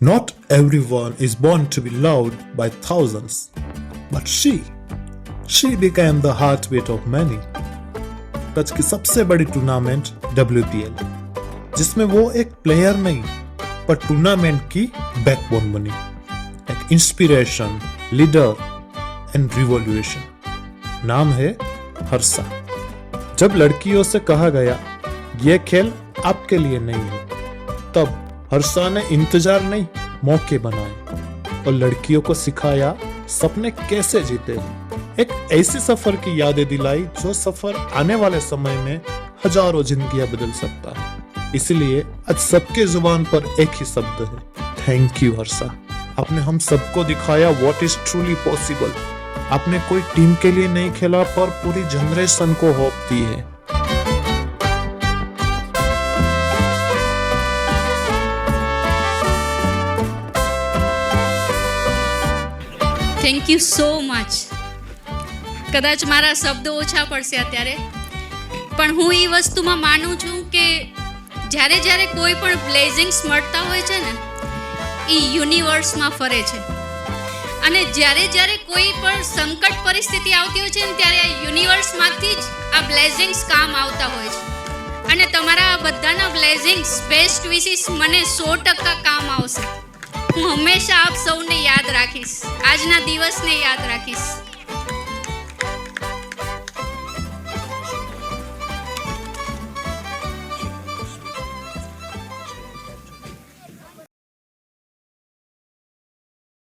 Not everyone is born to be loved by thousands, but she became the heartbeat of many. Touch की सबसे बड़ी tournament WPL, जिसमें वो एक player नहीं पर टूर्नामेंट की बैकबोन बनी, एक इंस्पिरेशन, लीडर एंड रिवॉल्यूशन। नाम है हर्षा। जब लड़कियों से कहा गया ये खेल आपके लिए नहीं है, तब हर्षा ने इंतजार नहीं मौके बनाए और लड़कियों को सिखाया सपने कैसे जीते। एक ऐसी सफर की यादें दिलाई जो सफर आने वाले समय में हजारों जिंदगियां बदल सकता है। इसलिए आज सबके जुबान पर एक ही शब्द है, थैंक यू हर्षा। आपने हम सबको दिखाया व्हाट इज ट्रूली पॉसिबल। आपने कोई टीम के लिए नहीं खेला पर पूरी जनरेशन को होप दी है। Thank you so much. કદાચ મારા શબ્દો ઓછા પડશે અત્યારે, પણ હું એ વસ્તુમાં માનું છું કે જ્યારે કોઈ પણ બ્લેઝિંગ્સ મળતા હોય છે ને, એ યુનિવર્સમાં ફરે છે. અને જ્યારે કોઈ પણ સંકટ પરિસ્થિતિ આવતી હોય છે ને, ત્યારે આ યુનિવર્સમાંથી જ આ બ્લેઝિંગ્સ કામ આવતા હોય છે. અને તમારા બધાના બ્લેઝિંગ્સ, બેસ્ટ વિશિસ મને 100% કામ આવશે. હું હંમેશા આપ સૌને યાદ રાખીશ, આજના દિવસને યાદ રાખીશ.